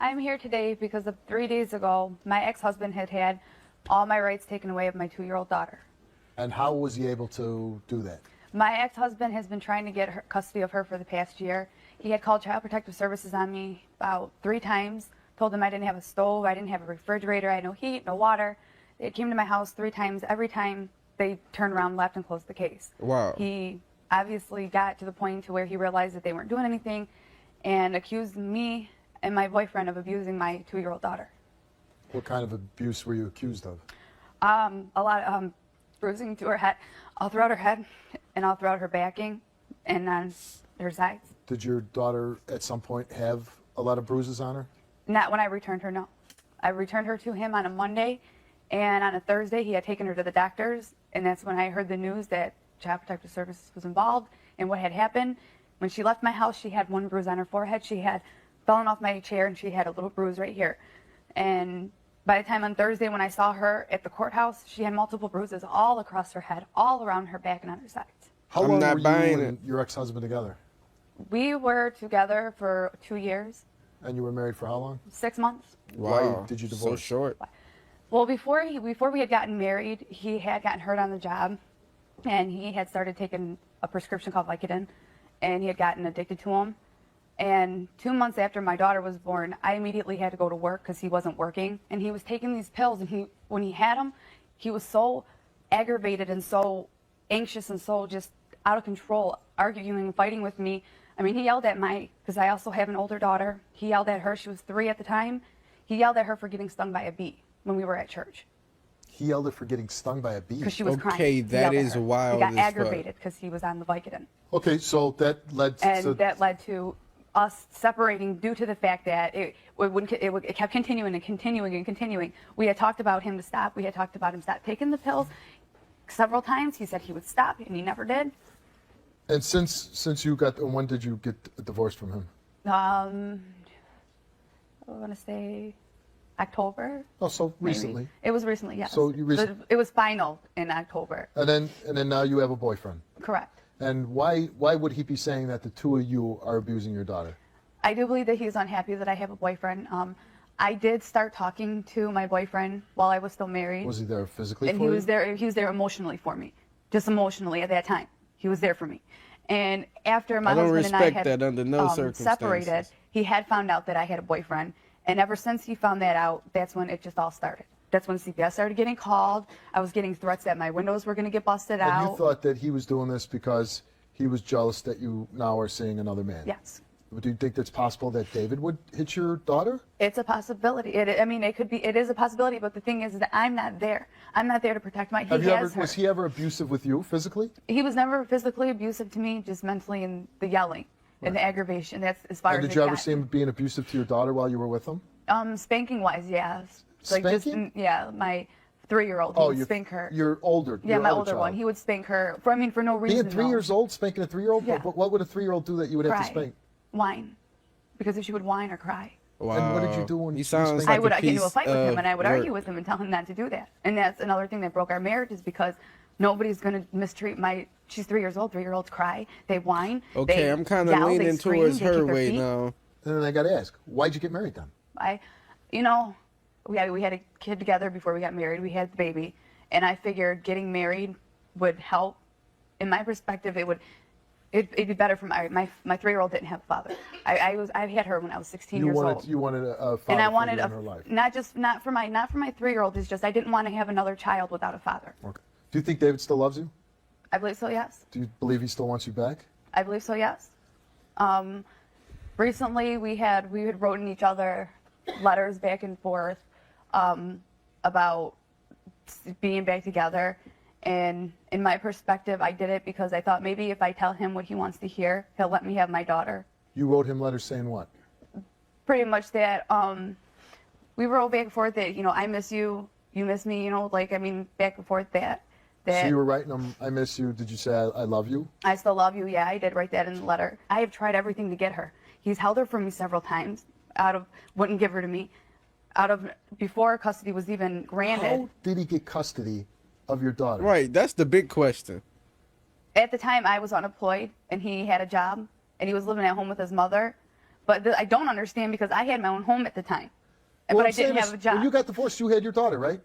I'm here today because of 3 days ago, my ex-husband had all my rights taken away of my 2-year-old daughter. And how was he able to do that? My ex-husband has been trying to get custody of her for the past year. He had called Child Protective Services on me about 3 times, told them I didn't have a stove, I didn't have a refrigerator, I had no heat, no water. It came to my house 3 times. Every time they turned around, left, and closed the case. Wow. He obviously got to the point to where he realized that they weren't doing anything and accused me and my boyfriend of abusing my 2-year-old daughter. What kind of abuse were you accused of? A lot of bruising to her head, all throughout her head and all throughout her backing and on her sides. Did your daughter at some point have a lot of bruises on her? Not when I returned her, no. I returned her to him on a Monday, and on a Thursday he had taken her to the doctors, and that's when I heard the news that Child Protective Services was involved and what had happened. When she left my house, she had 1 bruise on her forehead. She had fallen off my chair, and she had a little bruise right here. And by the time on Thursday when I saw her at the courthouse, she had multiple bruises all across her head, all around her back and on her sides. How long were you and your ex-husband together? We were together for 2 years. And you were married for how long? 6 months. Wow. Why did you divorce? So short. Well, before we had gotten married, he had gotten hurt on the job, and he had started taking a prescription called Vicodin, and he had gotten addicted to them. And 2 months after my daughter was born, I immediately had to go to work because he wasn't working, and he was taking these pills, and when he had them, he was so aggravated and so anxious and so just out of control, arguing and fighting with me. I mean, he yelled at because I also have an older daughter. He yelled at her. She was 3 at the time. He yelled at her for getting stung by a bee when we were at church. He yelled at her for getting stung by a bee? Because she was crying. Okay, that is wild. He got aggravated because he was on the Vicodin. Okay, so that led to... And that led to us separating due to the fact that it kept continuing and continuing and continuing. We had talked about him to stop. We had talked about him stop taking the pills several times. He said he would stop, and he never did. And since you got... When did you get divorced from him? I want to say October. Oh, so recently. Maybe. It was recently, yes. So you it was final in October. And then now you have a boyfriend. Correct. And why would he be saying that the two of you are abusing your daughter? I do believe that he's unhappy that I have a boyfriend. I did start talking to my boyfriend while I was still married. Was he there physically and for you? He was there emotionally for me. Just emotionally at that time. He was there for me. And after my husband and I had separated, he had found out that I had a boyfriend. And ever since he found that out, that's when it just all started. That's when CPS started getting called. I was getting threats that my windows were going to get busted out. And you thought that he was doing this because he was jealous that you now are seeing another man? Yes. Do you think it's possible that David would hit your daughter? It's a possibility. It is a possibility, but the thing is that I'm not there. I'm not there to protect my... Was he ever abusive with you physically? He was never physically abusive to me, just mentally, and the yelling and the aggravation. That's as far as it got. And did you ever see him being abusive to your daughter while you were with him? Spanking-wise, yes. Spanking? My 3-year-old. He would spank her. Your older Yeah, my older child. one. He would spank her for no reason. Being 3 years old, spanking a 3-year-old? Yeah. But what would a 3-year-old do that you would have to spank? Whine. Because if she would whine or cry. Wow. And what did you do when he sounds I like would a get into a piece fight with him, and I would of argue work. with him and tell him not to do that. And that's another thing that broke our marriage, is because nobody's going to mistreat she's 3 years old. 3-year-olds cry. They whine. Okay, I'm kind of leaning towards her way now. And then I got to ask, why'd you get married then? We had a kid together before we got married. We had the baby, and I figured getting married would help. In my perspective, it'd be better for my 3-year-old didn't have a father. I had her when I was 16 years old. You wanted a father and I wanted in her life. not for my 3-year-old. It's just I didn't want to have another child without a father. Okay. Do you think David still loves you? I believe so, yes. Do you believe he still wants you back? I believe so, yes. Recently we had written each other letters back and forth about being back together. And in my perspective, I did it because I thought maybe if I tell him what he wants to hear, he'll let me have my daughter. You wrote him letters saying what? Pretty much that we wrote back and forth that, I miss you, you miss me, back and forth that. So you were writing him, I miss you. Did you say, I love you? I still love you. Yeah, I did write that in the letter. I have tried everything to get her. He's held her from me several times, wouldn't give her to me, before custody was even granted. How did he get custody of your daughter? Right, that's the big question. At the time, I was unemployed, and he had a job, and he was living at home with his mother. But I don't understand because I had my own home at the time, What but I'm I saying didn't is, have a job. When you got divorced, you had your daughter, right?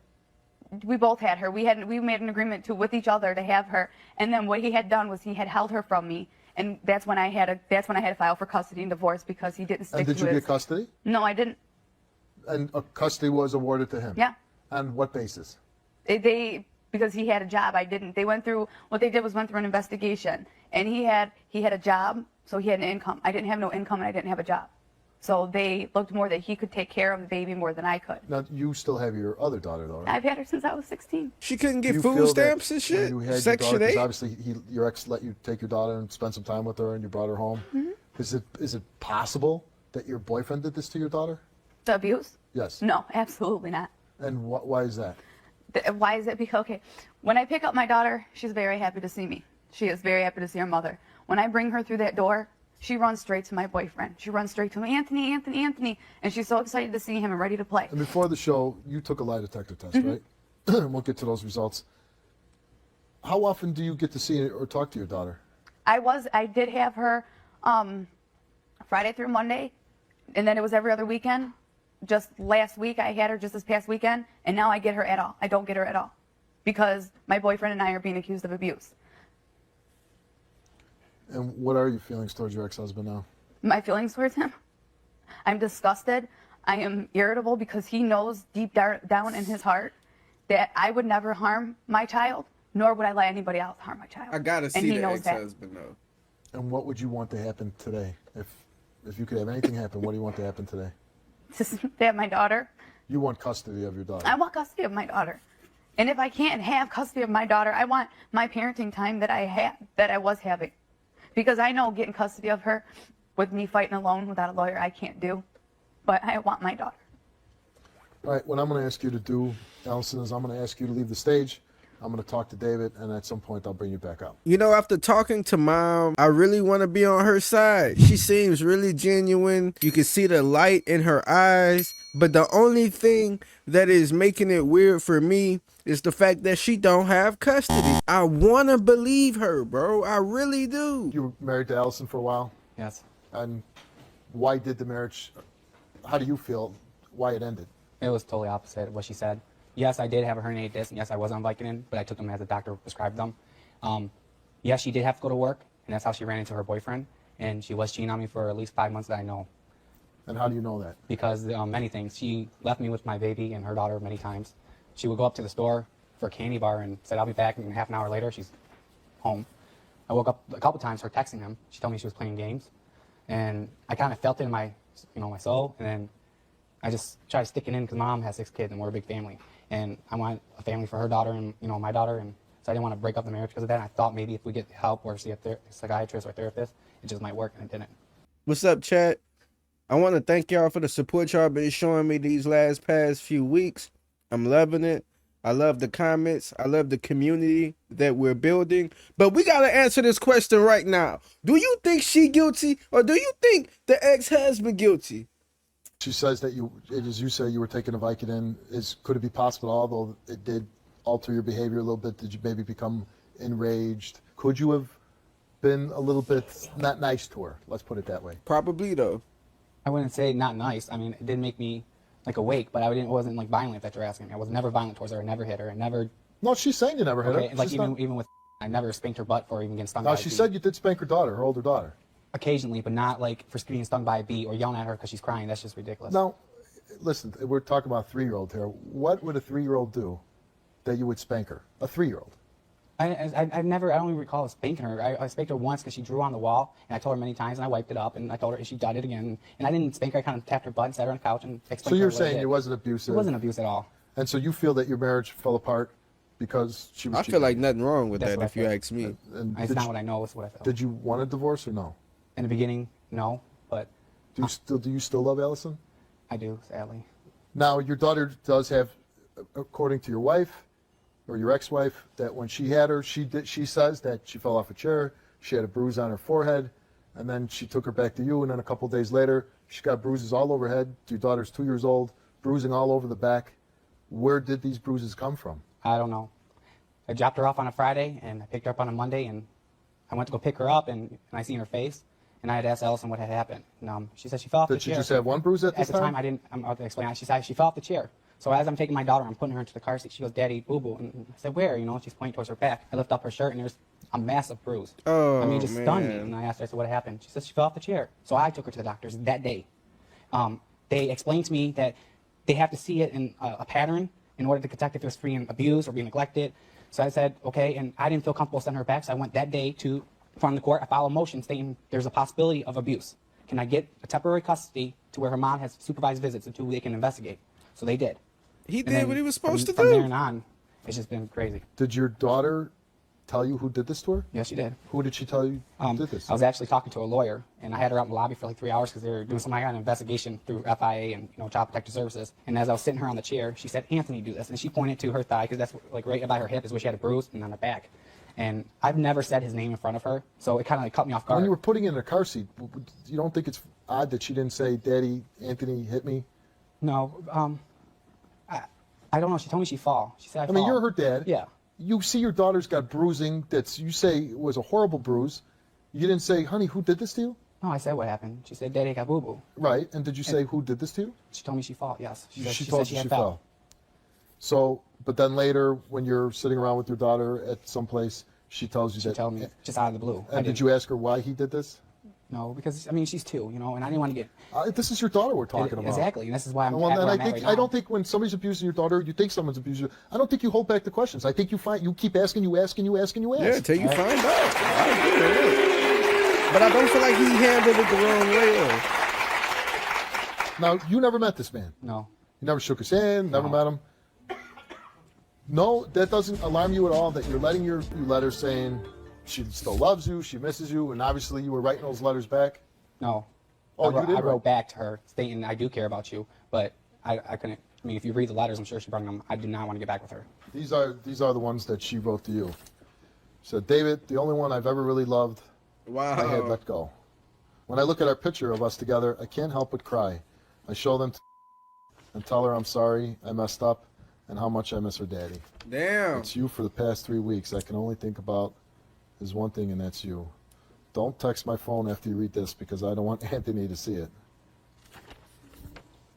We both had her. We made an agreement with each other to have her. And then what he had done was he had held her from me, and that's when I had to file for custody and divorce because he didn't stick And to did you get custody? No, I didn't. And custody was awarded to him? Yeah. On what basis? Because he had a job. I didn't. Went through an investigation, and he had a job, so he had an income. I didn't have no income, and I didn't have a job. So they looked more that he could take care of the baby more than I could. Now, you still have your other daughter, though, right? I've had her since I was 16. She couldn't get Do you food feel stamps that and shit. when you had Section your daughter, 'cause 8. obviously your ex let you take your daughter and spend some time with her, and you brought her home. Mm-hmm. Is it possible that your boyfriend did this to your daughter? The abuse? Yes. No, absolutely not. And why is that? Why is it? Because, okay, when I pick up my daughter, she's very happy to see me. She is very happy to see her mother. When I bring her through that door, she runs straight to my boyfriend. She runs straight to him, Anthony, Anthony, Anthony. And she's so excited to see him and ready to play. And before the show, you took a lie detector test, Mm-hmm. right? We'll get to those results. How often do you get to see or talk to your daughter? I did have her Friday through Monday, and then it was every other weekend. Just last week, I had her just this past weekend, and now I get her at all. I don't get her at all because my boyfriend and I are being accused of abuse. And what are your feelings towards your ex-husband now? My feelings towards him? I'm disgusted. I am irritable because he knows deep down in his heart that I would never harm my child, nor would I let anybody else harm my child. I gotta And see he the knows that. ex-husband though. And what would you want to happen today? If you could have anything happen, what do you want to happen today? Just to have my daughter. You want custody of your daughter. I want custody of my daughter. And if I can't have custody of my daughter, I want my parenting time that I was having. Because I know getting custody of her with me fighting alone without a lawyer, I can't do. But I want my daughter. All right, what I'm going to ask you to do, Allison, is I'm going to ask you to leave the stage. I'm going to talk to David, and at some point I'll bring you back up. You know, after talking to Mom, I really want to be on her side. She seems really genuine. You can see the light in her eyes. But the only thing that is making it weird for me is the fact that she don't have custody. I want to believe her, bro. I really do. You were married to Allison for a while, Yes. and why did the marriage, how do you feel, why it ended? It was totally opposite of what she said. Yes, I did have a herniated disc, and yes, I was on Vicodin, but I took them as the doctor prescribed them. Yes, she did have to go to work, and that's how she ran into her boyfriend, and she was cheating on me for at least 5 months that I know. And how do you know that? Because many things. She left me with my baby and her daughter many times. She would go up to the store for a candy bar and said, I'll be back, and half an hour later, she's home. I woke up a couple times, her texting him. She told me she was playing games, and I kind of felt it in my, my soul, and then I just tried to stick it in because Mom has 6 kids, and we're a big family. And I want a family for her daughter and, my daughter, and so I didn't want to break up the marriage because of that. And I thought maybe if we get help or see a psychiatrist or therapist, it just might work, and it didn't. What's up, chat? I want to thank y'all for the support y'all been showing me these past few weeks. I'm loving it. I love the comments. I love the community that we're building. But we got to answer this question right now. Do you think she guilty, or do you think the ex has been guilty? She says that as you say, you were taking a Vicodin. Could it be possible, although it did alter your behavior a little bit, did you maybe become enraged? Could you have been a little bit not nice to her? Let's put it that way. Probably, though. I wouldn't say not nice. I mean, it did make me awake, but I wasn't violent, if that you're asking. I was never violent towards her. I never hit her. I never. No, she's saying you never hit Okay, her. like She's even with, I never spanked her butt for even getting stung by No, a she bee. said you did spank her daughter, her older daughter. Occasionally, but not for getting stung by a bee or yelling at her because she's crying. That's just ridiculous. Now, listen, we're talking about a 3-year-old here. What would a 3-year-old do that you would spank her? A 3-year-old. I don't even recall spanking her. I spanked her once because she drew on the wall, and I told her many times, and I wiped it up, and I told her, and she did it again. And I didn't spank her. I kind of tapped her butt and sat her on the couch and explained So to her you're what I saying did. it wasn't abusive? It wasn't abuse at all. And so you feel that your marriage fell apart because she was I feel like nothing wrong with That's that, what I if you feel. ask me. And It's not what I know. It's what I felt. Did you want a divorce or no? In the beginning, no, but Do you still love Allison? I do, sadly. Now, your daughter does have, according to your wife or your ex-wife, that when she had her, she says that she fell off a chair, she had a bruise on her forehead, and then she took her back to you, and then a couple days later, she got bruises all over her head. Your daughter's 2 years old, bruising all over the back. Where did these bruises come from? I don't know. I dropped her off on a Friday, and I picked her up on a Monday, and I went to go pick her up, and I seen her face, and I had asked Allison what had happened. And, she said she fell off the Did she chair. just have one bruise at At this the time? time, I didn't. I'm about to explain. She said she fell off the chair. So as I'm taking my daughter, I'm putting her into the car seat. She goes, "Daddy, boo boo." And I said, "Where?" You know, she's pointing towards her back. I lift up her shirt, and there's a massive bruise. Oh, I mean, it just stunned me. man. And I asked her, I said, "What happened?" She said she fell off the chair. So I took her to the doctors that day. They explained to me that they have to see it in a pattern in order to detect if it was being abused or being neglected. So I said, okay, and I didn't feel comfortable sending her back, so I went that day to front of the court. I filed a motion stating there's a possibility of abuse. Can I get a temporary custody to where her mom has supervised visits until they can investigate? So they did. He And did then what he was supposed to from there do. on, it's just been crazy. Did your daughter tell you who did this to her? Yes, she did. Who did she tell you did this? I was actually talking to a lawyer, and I had her out in the lobby for like 3 hours because they were doing some kind of investigation through FIA and Child Protective Services. And as I was sitting her on the chair, she said, "Anthony, do this," and she pointed to her thigh because that's like right by her hip is where she had a bruise, and on her back. And I've never said his name in front of her, so it kind of like cut me off guard. When you were putting her in a car seat, you don't think it's odd that she didn't say, "Daddy, Anthony hit me"? No, I don't know. She told me she fall. She said I I mean, fall. you're her dad. Yeah. You see your daughter's got bruising that's, you say was a horrible bruise. You didn't say, "Honey, who did this to you?" No, I said what happened. She said, "Daddy got boo boo." Right. And did you say who did this to you? She told me she fall. Yes. She said told you had she fell. So, but then later, when you're sitting around with your daughter at some place, she tells you She that. told me just out of the blue. And did you ask her why he did this? No, because I mean she's 2, and I didn't want to get This is your daughter we're talking about. exactly. And this is why I'm. Well, at and where I I'm at think right I now. don't think when somebody's abusing your daughter, you think someone's abusing you. I don't think you hold back the questions. I think you keep asking, you ask, and you ask, and you ask. Yeah, till you find out. I agree with it. But I don't feel like he handled it the wrong way. Now, you never met this man. No. You never shook his hand, never No. met him. No, that doesn't alarm you at all that you're letting your letters saying she still loves you, she misses you, and obviously you were writing those letters back. No. Oh, I you did I wrote write- back to her stating I do care about you, but I couldn't. I mean, if you read the letters, I'm sure she brought them. I do not want to get back with her. These are the ones that she wrote to you. She said, "David, the only one I've ever really loved, Wow. I had let go. When I look at our picture of us together, I can't help but cry. I show them and tell her I'm sorry, I messed up, and how much I miss her daddy. Damn. It's you for the past 3 weeks. I can only think about is one thing, and that's you. Don't text my phone after you read this because I don't want Anthony to see it."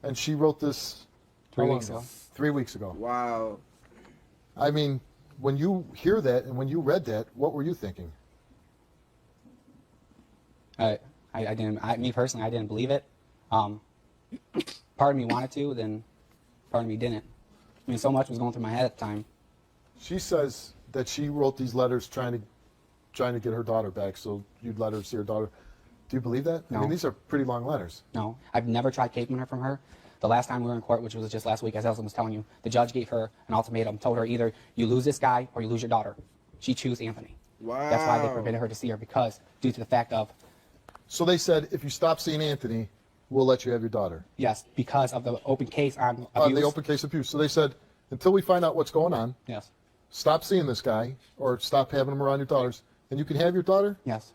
And she wrote this 3 how long weeks ago. 3 weeks ago. Wow. I mean, when you hear that and when you read that, what were you thinking? I didn't. Me personally, I didn't believe it. Part of me wanted to, then part of me didn't. I mean, so much was going through my head at the time. She says that she wrote these letters trying to get her daughter back, so you'd let her see her daughter. Do you believe that? I No. mean, these are pretty long letters. No, I've never tried keeping her from her. The last time we were in court, which was just last week, as Elsa was telling you, the judge gave her an ultimatum, told her either you lose this guy or you lose your daughter. She chose Anthony. Wow. That's why they permitted her to see her, because due to the fact of, So they said, if you stop seeing Anthony, we'll let you have your daughter. yes, because of the open case on abuse. The open case of abuse. So they said, until we find out what's going on, Yes, stop seeing this guy or stop having him around your daughters, and you can have your daughter. yes,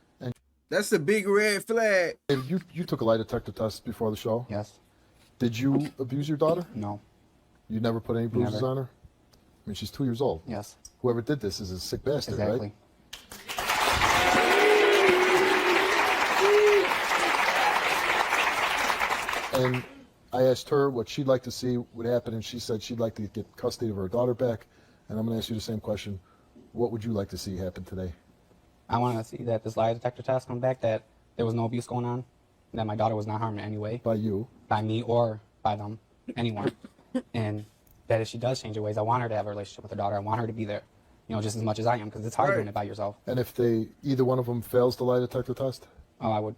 That's the big red flag. David, you took a lie detector test before the show. yes, Did you abuse your daughter? no, You never put any bruises Never. on her? I mean, she's 2 years old. yes, Whoever did this is a sick bastard, exactly. right? And I asked her what she'd like to see would happen, and she said she'd like to get custody of her daughter back. And I'm going to ask you the same question. What would you like to see happen today? I want to see that this lie detector test come back, that there was no abuse going on, and that my daughter was not harmed in any way By you? by me or by them, anyone. And that if she does change her ways, I want her to have a relationship with her daughter. I want her to be there, just as much as I am, because it's hard Right. doing it by yourself. And if either one of them fails the lie detector test? Oh, I would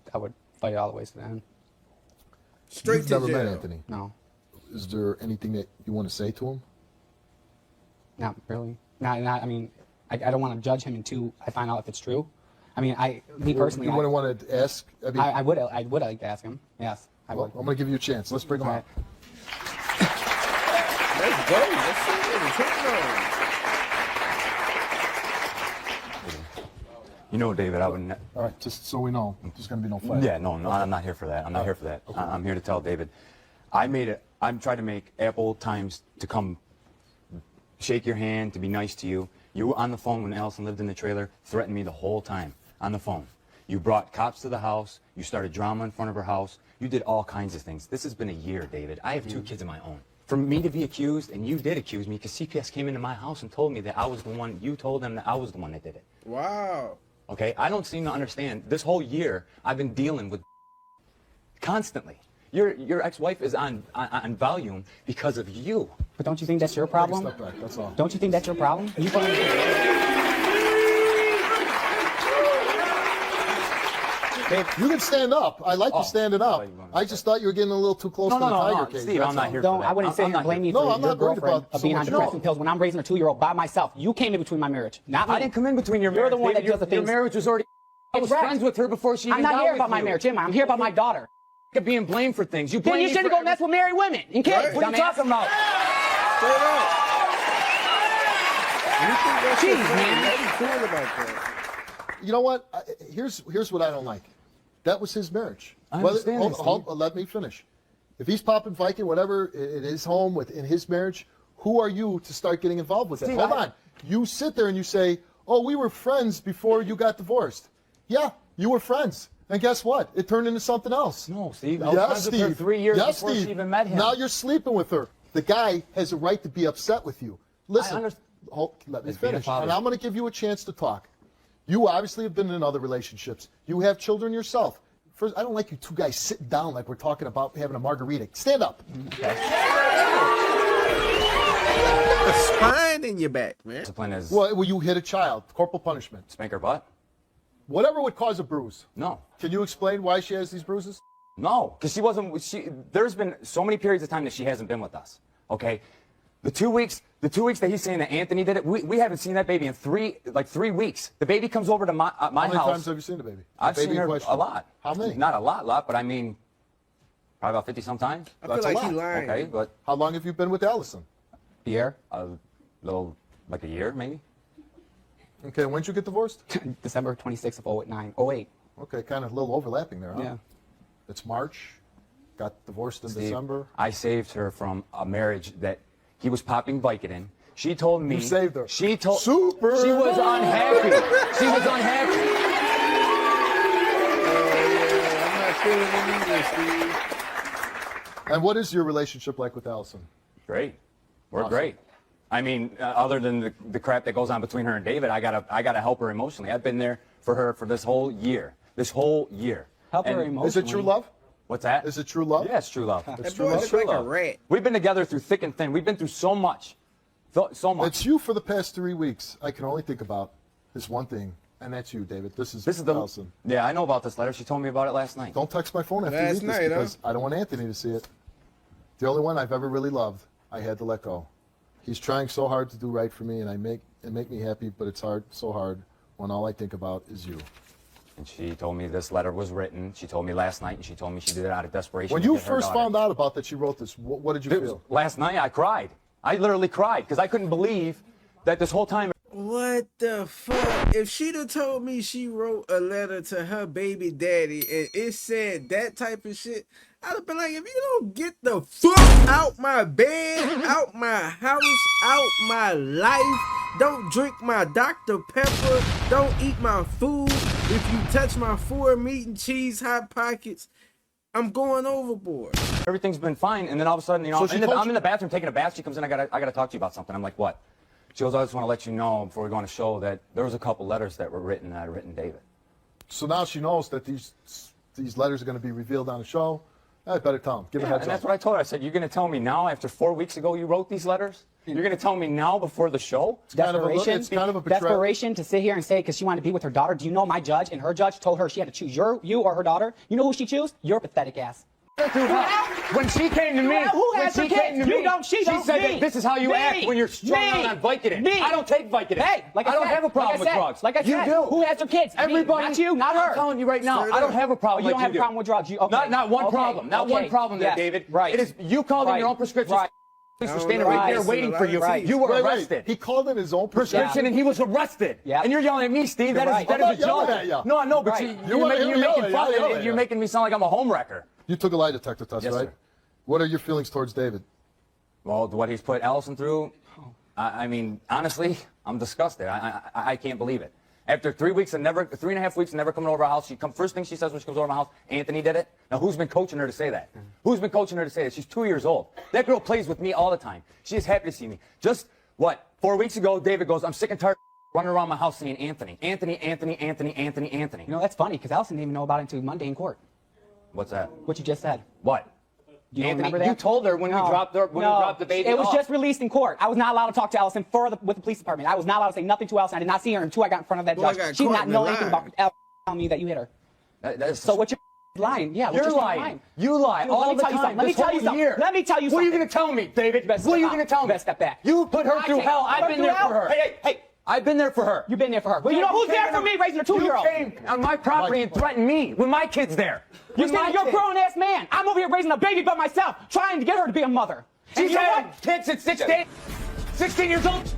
fight it all the way to the end. Straight You've to never jail. met Anthony. No, Is there anything that you want to say to him? not really. Not. I mean, I don't want to judge him until I find out if it's true. I mean, me personally, You wouldn't want to ask? I mean, I would like to ask him. Yes, I well, would. I'm going to give you a chance. Let's bring him All out. right. Let's go. Let's see what it's hitting You know, David, I would. All right, just so we know, there's going to be no fight. Yeah, no, I'm not here for that. I'm not here for that. I'm here to tell David, I'm trying to make ample times to come shake your hand, to be nice to you. You were on the phone when Allison lived in the trailer, threatened me the whole time on the phone. You brought cops to the house. You started drama in front of her house. You did all kinds of things. This has been a year, David. I have 2 kids of my own. For me to be accused, and you did accuse me, because CPS came into my house and told me that I was the one, you told them that I was the one that did it. Wow. Okay? I don't seem to understand. This whole year, I've been dealing with constantly. Your ex-wife is on volume because of you. But don't you think that's your problem? Take a step back, that's all. Don't you think that's your problem? You You can stand up. I like you standing up. I just thought you were getting a little too close to the tiger cage. Steve, that's I'm not all. here Don't. for that. I wouldn't sit here and blame you No, for I'm your not worried girlfriend about of being on someone depressing else. pills when I'm raising a 2-year-old by myself. You came in between my marriage, not me. I didn't come in between your You're marriage. the one that David, does the your things. marriage was already. I was Correct. friends with her before she even I'm not got here with about my you. marriage, am I? I'm here about my daughter. You're being blamed for things. You Then blame you me shouldn't for go mess with married women and kids. Right. What are you dumbass. talking about? Straight up. You think that's Jeez, so man. funny? How you feel about that? You know what? Here's what I don't like. That was his marriage. I understand this, Let me finish. If he's popping Viking, whatever, in his home, in his marriage, who are you to start getting involved with that? Steve, Hold on. You sit there and you say, oh, we were friends before you got divorced. Yeah, you were friends. And guess what? It turned into something else. No, Steve. I was friends with her 3 years before she even met him. Now you're sleeping with her. The guy has a right to be upset with you. Listen, understand. let me As being a finish. father. And I'm going to give you a chance to talk. You obviously have been in other relationships. You have children yourself. First, I don't like you 2 guys sitting down like we're talking about having a margarita. Stand up. A spine in your back, man. Discipline is Well, you hit a child. Corporal punishment. spank her butt. Whatever would cause a bruise. No. Can you explain why she has these bruises? No, because she wasn't. There's been so many periods of time that she hasn't been with us. Okay, the 2 weeks that he's saying that Anthony did it, we haven't seen that baby in 3 weeks. The baby comes over to my How many house. times have you seen the baby? I've The baby seen in her question. a lot. How many? Not a lot, but I mean, probably about 50 sometimes. I feel That's a like lot. he lying. Okay, but How long have you been with Allison? Pierre, a little like a year maybe. Okay, when'd you get divorced? December 26th of 08. Okay, kind of a little overlapping there, huh? Yeah. It's March. Got divorced in Steve, December. I saved her from a marriage that he was popping Vicodin. She told me. You saved her. She told. Super. She was unhappy. She was unhappy. I'm not feeling it either, Steve. And what is your relationship like with Allison? Great. We're Awesome. great. I mean, other than the crap that goes on between her and David, I gotta help her emotionally. I've been there for her for this whole year. Help her And- emotionally. Is it true love? What's that? Is it true love? Yeah, it's true love. That true boy love. look like a love. rat. We've been together through thick and thin. We've been through so much. So much. It's you for the past 3 weeks. I can only think about this one thing, and that's you, David. This is This is the. Allison. Yeah, I know about this letter. She told me about it last night. Don't text my phone after Last you read night, this huh? because I don't want Anthony to see it. The only one I've ever really loved, I had to let go. He's trying so hard to do right for me, and it make me happy, but it's so hard when all I think about is you. And she told me this letter was written. She told me last night, and she told me she did it out of desperation. When to you get her first daughter. found out about that she wrote this, what did you It was- feel? last night, I cried. I literally cried because I couldn't believe that this whole time. What the fuck? If she'd have told me she wrote a letter to her baby daddy and it said that type of shit, I'd have been like, if you don't get the fuck out my bed, out my house, out my life, don't drink my Dr. Pepper, don't eat my food, if you touch my 4 meat and cheese Hot Pockets, I'm going overboard. Everything's been fine, and then all of a sudden, So she told I'm you- in the bathroom taking a bath. She comes in, I gotta talk to you about something. I'm like, what? She goes, I just want to let you know before we go on a show that there was a couple letters that were written, and I'd written David. So now she knows that these letters are going to be revealed on the show. I better tell him. Give a Yeah, heads and up. that's what I told her. I said, you're gonna tell me now after 4 weeks ago you wrote these letters? You're gonna tell me now before the show? kind of a- Desperation. it's kind of a betrayal. Desperation to sit here and say because she wanted to be with her daughter. Do you know my judge and her judge told her she had to choose you or her daughter? You know who she chose? Your pathetic ass. When she came to me, Who when has she her came kids? to me, You don't, she don't, said me. that this is how you Me. act when you're strung Me. out on Vicodin. Me. I don't take Vicodin. Hey, like I don't said, have a problem like I with said, drugs. Like I said, you do. who has their kids? Me, Everybody. not you, not her. I'm telling you right now, Straight I don't up. have a problem. You don't like have a do. problem with drugs. You, okay. Not one Okay. problem. Not Okay. one problem there, Yes. David. Right. It is you called in your own prescription. Right. Police were I don't standing know. right there Right. waiting for you. Right. You were Wait, arrested. he called in his own Prescription, and he was arrested. Yeah. And you're yelling at me, Steve. That is right. that I'm is not a joke. yelling at you. No, I know, but Right. you're want to making hear me fun yell at of you. it. You're making me sound like I'm a homewrecker. You took a lie detector test, Yes, right? sir. What are your feelings towards David? Well, what he's put Allison through, I mean, honestly, I'm disgusted. I can't believe it. After 3 weeks and 3.5 weeks of never coming over our house, first thing she says when she comes over my house, Anthony did it. Now, who's been coaching her to say that? Who's been coaching her to say that? She's 2 years old. That girl plays with me all the time. She is happy to see me. Just, 4 weeks ago, David goes, I'm sick and tired of running around my house saying Anthony, Anthony, Anthony, Anthony, Anthony, Anthony. You know, that's funny because Allison didn't even know about it until Monday in court. What's that? What you just said. What? You don't Anthony, remember that? you told her when we dropped the baby It was off. just released in court. I was not allowed to talk to Allison with the police department. I was not allowed to say nothing to Allison. I did not see her until I got in front of that Boy, I judge. got She did caught not in know the anything lie. about Allison telling me that you hit her. So what you're lying. Yeah, You're lying. You lie all the time. Let me this tell you whole something. year. Let me tell you What are you something. going to tell me, David? best What are you step going to out. tell me? Best step back. You put her through hell. I've been there for her. Hey. I've been there for her. You've been there for her. Well, you know who's there for me raising a 2-year-old? You came on my property and threatened me with my kids there. You're a grown-ass man. I'm over here raising a baby by myself, trying to get her to be a mother. And She's you know had what? kids at 16 years old.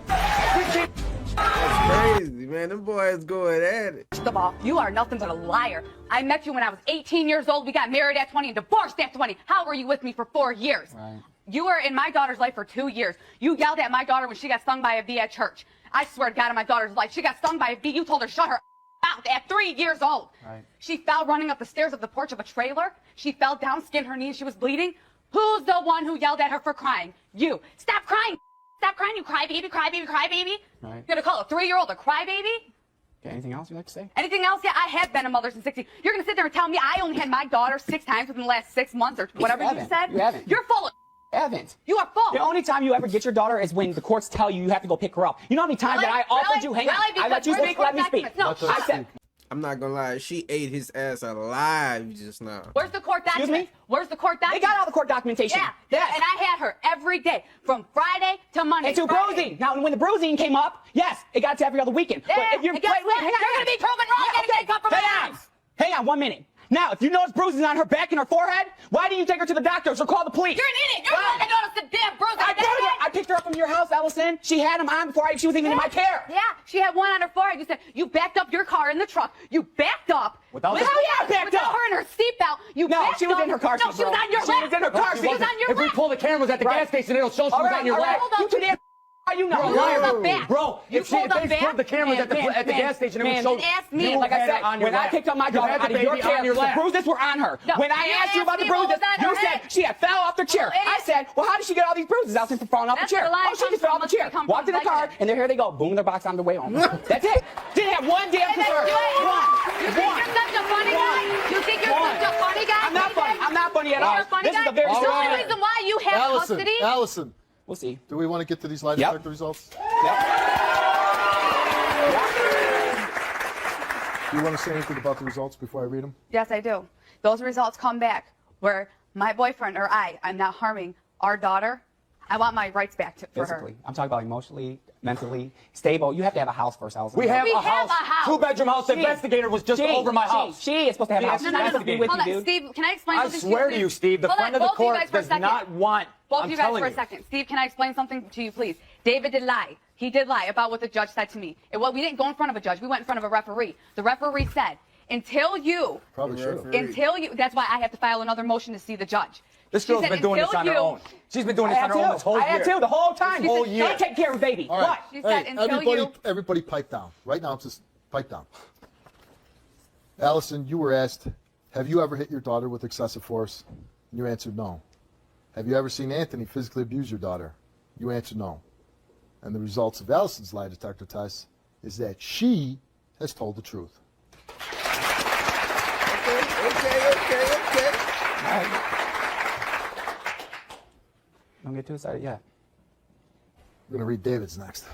16. That's crazy, man. Them boys going at it. First of all, you are nothing but a liar. I met you when I was 18 years old. We got married at 20 and divorced at 20. How were you with me for 4 years? Right. You were in my daughter's life for 2 years. You yelled at my daughter when she got stung by a bee at church. I swear to God, in my daughter's life, she got stung by a bee. You told her shut her mouth at 3 years old. Right. She fell running up the stairs of the porch of a trailer. She fell down, skinned her knee, she was bleeding. Who's the one who yelled at her for crying? You. Stop crying. Stop crying, you crybaby, crybaby, crybaby. Right. You're gonna call a 3-year-old a crybaby? Okay, anything else you'd like to say? Anything else? Yeah, I have been a mother since 16. You're gonna sit there and tell me I only had my daughter 6 times within the last 6 months or whatever you said? You haven't. You're full of Haven't. You are full. The only time you ever get your daughter is when the courts tell you have to go pick her up. You know how many times that I offered you? Hang on. I let you speak. Let me speak. No, I said. I'm not gonna lie, she ate his ass alive just now. Where's the court Excuse document? me? Where's the court They document? got all the court documentation. Yeah, Yes. and I had her every day from Friday to Monday. Until Friday. bruising. Now, when the bruising came up, yes, it got to every other weekend. Yeah, But if you're and guess what? You're gonna be proven wrong and take compromise. Hang on 1 minute. Now, if you notice bruises on her back and her forehead, why didn't you take her to the doctors or call the police? You're an idiot. You're the one that noticed the damn bruise. I picked her up from your house, Allison. She had them on before she was even in my care. Yeah, she had one on her forehead. You said you backed up your car in the truck. You backed up. Without without her in her seatbelt. You No, backed she was up. in her car No, seat, she was bro. on your She lap. was in her car She was seat. on your If we lap. pull the cameras at the gas station, it'll show she was on your all right, lap. hold on. You too damn. You know. You pulled up back. Bro, You if pulled up they back. pulled the cameras at the gas station, it would show ask me. you Like I had it said, on your when I lap. picked up my You daughter had the out of your baby care, on your the lap. bruises were on her. No, When I you asked you about the asked me what bruises, was on you her said head. she had fell off the chair. Oh, I said, well, how did she get all these bruises out from falling off the That's chair? where the lie Oh, she comes just fell from. off the chair. Must come Walked in the from car, Vicodin. and there here they go. Boom, their box on the way home. That's it. Didn't have one damn And then concern. you One. think you're such a funny guy? You think you're such a funny guy? I'm not funny. I'm not funny at all. You're a funny This is guy. a very The serious only matter. reason why you have Allison, custody. Allison, We'll see. do we want to get to these lie Yep. detector results? Do you want to say anything about the results before I read them? Yes, I do. Those results come back where my boyfriend or I'm not harming our daughter. I want my rights back for her. Physically. I'm talking about emotionally, mentally stable. You have to have a house first, Allison. We have We a have house. a house. 2-bedroom house. The investigator was just over my house. She is supposed to have a house. She She's is not supposed to be with Hold you, on, dude. Steve, can I explain I something swear to to you, you, Steve, the Hold friend on, of the both of you court guys for a does second. not want. Both I'm of you guys telling for a you. second. Steve, can I explain something to you, please? David did lie. He did lie about what the judge said to me. We didn't go in front of a judge. We went in front of a referee. The referee said, until you, Probably should have. that's why I have to file another motion to see the judge. This She girl's said, been doing this until on her you- own. She's been doing I this had on her own this to. whole I year. had to the whole time. Whole Don't year. take care of baby. All right. What? She said, Hey, until everybody pipe down. Right now, just pipe down. Allison, you were asked, have you ever hit your daughter with excessive force? And you answered no. Have you ever seen Anthony physically abuse your daughter? You answered no. And the results of Allison's lie detector test is that she has told the truth. Okay. Don't get too excited yet. We're going to read David's next.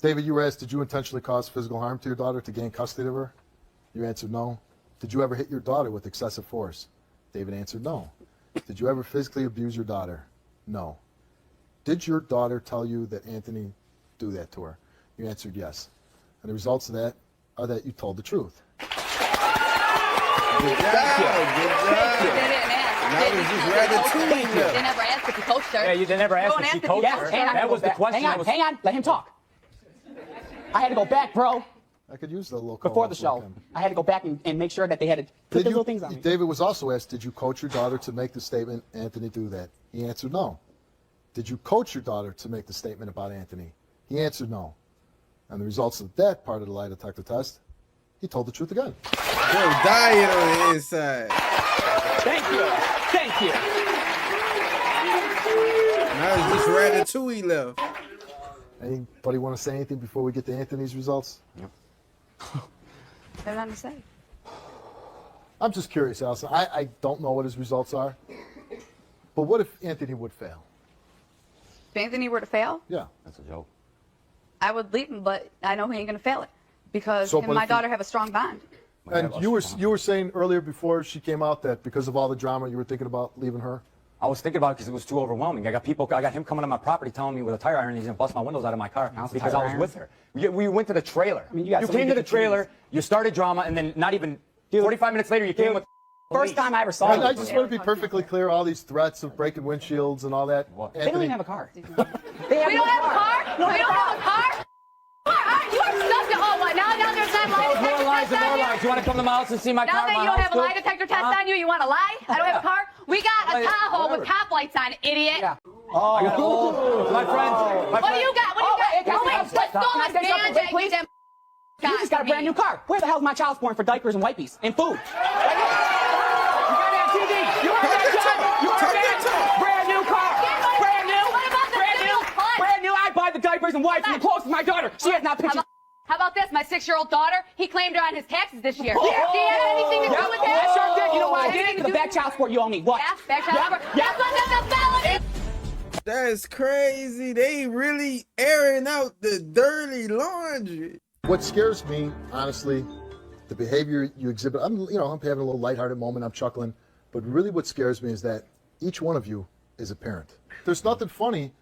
David, you were asked, did you intentionally cause physical harm to your daughter to gain custody of her? You answered no. Did you ever hit your daughter with excessive force? David answered no. Did you ever physically abuse your daughter? No. Did your daughter tell you that Anthony do that to her? You answered yes. And the results of that are that you told the truth. Good They job. didn't ask. Now it's just ratatouille now. They never asked if he coached her. Yeah, you never asked Don't if she ask coached he her. coached Hang on, That was the question. Hang on, hang on. Let him talk. I had to go back, bro, I could use the little before the call-out show. for him. I had to go back and make sure that they had to put those little things on me. David was also asked, did you coach your daughter to make the statement, Anthony do that? He answered no. Did you coach your daughter to make the statement about Anthony? He answered no. And the results of that part of the lie detector test, he told the truth again. Yo, dying on the inside. Thank you. Thank you. Now it's just Ratatouille left. Anybody want to say anything before we get to Anthony's results? There's nothing to say. I'm just curious, Allison. I don't know what his results are. But what if Anthony would fail? If Anthony were to fail, Yeah. That's a joke. I would leave him, but I know he ain't gonna fail it because So, him and but my if he- daughter have a strong bond. And you were saying earlier before she came out that because of all the drama, you were thinking about leaving her? I was thinking about it because it was too overwhelming. I got him coming on my property telling me with a tire iron he's gonna bust my windows out of my car because I was with her. We went to the trailer. I mean, you got you so many came to the different trailer, you started drama, and then not even 45 minutes later, you came with First time I ever saw And them. I just want to be perfectly clear, all these threats of breaking windshields and all that. They They don't even have a car. We don't have a car? We don't have a car? You are stuck to, oh, what? Now there's that lie detector More lies test and on more you? lies. You want to come to my house and see my Now car? that my you don't house have a too? lie detector test on you, you want to lie? I don't have a car? We got a Wait, Tahoe with whatever. cop lights on, idiot. Yeah. I got my friend. What do you got? What do you got? Oh, wait, let's Can I say something quick, please? You just got a brand new car. Where the hell's my child support for diapers and wipies and food? You got it on TV. You heard that, John? You heard that? Brand new car. Brand new. What about the Brand new. bill cut? Brand new. I buy the diapers and wipes and the clothes for my daughter. She has not pictures. How about this? My 6-year-old daughter, he claimed her on his taxes this year. Do you have anything to do with that? I sure did. You know what I Anything did? to The do back with child support you owe me. What? Yeah, back child support. Yeah. That's a felony. That's crazy. They really airing out the dirty laundry. What scares me, honestly, the behavior you exhibit. I'm having a little lighthearted moment. I'm chuckling, but really, what scares me is that each one of you is a parent. There's nothing funny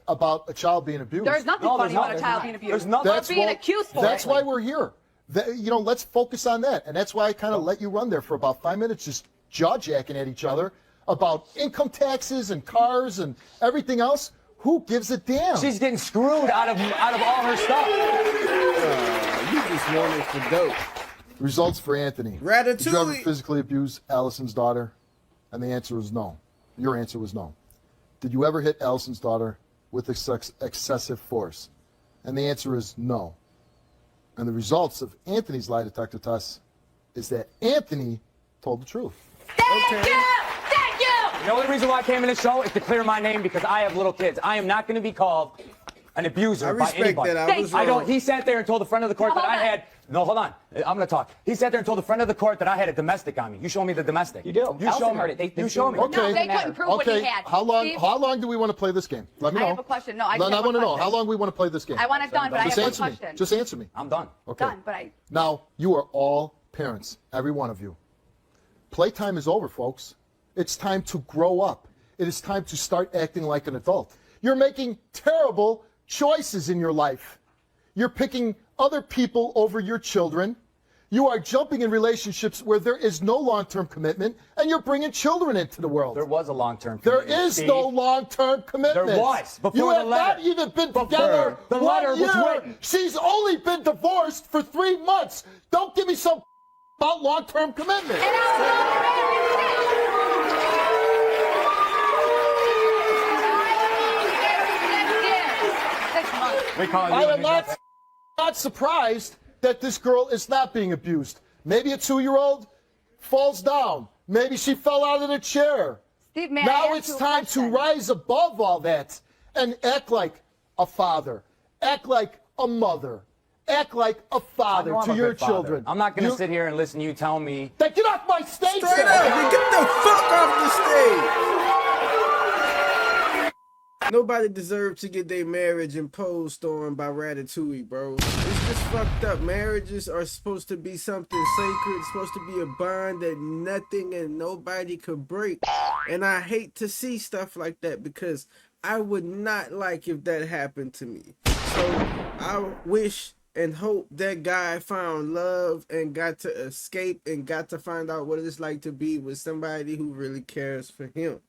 about a child being abused. There's nothing No, funny there's about a not. child being abused. There's nothing. Or being accused for That's it. why we're here. Let's focus on that, and that's why I kind of let you run there for about 5 minutes, just jaw jacking at each other about income taxes and cars and everything else. Who gives a damn? She's getting screwed out of all her stuff. You just want it for dope. Results for Anthony. Did you ever Ratatouille. physically abuse Allison's daughter? And the answer was no. Your answer was no. Did you ever hit Allison's daughter with excessive force? And the answer is no. And the results of Anthony's lie detector test is that Anthony told the truth. Thank you! Thank you! The only reason why I came in this show is to clear my name because I have little kids. I am not going to be called an abuser I by respect anybody. that. I was I wrong. don't. He sat there and told the friend of the court No, that I hold on. had. No, hold on. I'm going to talk. He sat there and told the friend of the court that I had a domestic on me. You show me the domestic. You do. You Elson show me. heard it. They you show me. Okay. No, they couldn't prove what he Okay, had. how long? Steve, How long do we want to play this game? Let me know. I have a question. No, I I just have want to one know question. how long we want to play this game. I want it done, but I Just have one answer me. question. Just answer me. I'm done. Okay. Done, but I... Now you are all parents, every one of you. Playtime is over, folks. It's time to grow up. It is time to start acting like an adult. You're making terrible choices in your life. You're picking other people over your children. You are jumping in relationships where there is no long-term commitment, and you're bringing children into the world. There was a long-term There commitment, is Steve. no long-term commitment. There was, before you the have letter. not even been together The 1 letter was year. written. She's only been divorced for 3 months. Don't give me some about long-term commitment. And We call it I you am and me. not surprised that this girl is not being abused. Maybe a 2-year-old falls down. Maybe she fell out of the chair. Steve, may I Now ask it's you a time to question? rise above all that and act like a father, act like a mother, act like a I father know I'm to a your good father. children. I'm not going to You- sit here and listen to you tell me. Then get off my stage. Straight then. up, man, get the fuck off the stage. Nobody deserves to get their marriage imposed on by Ratatouille, bro. It's just fucked up. Marriages are supposed to be something sacred. It's supposed to be a bond that nothing and nobody could break. And I hate to see stuff like that because I would not like if that happened to me. So I wish and hope that guy found love and got to escape and got to find out what it's like to be with somebody who really cares for him.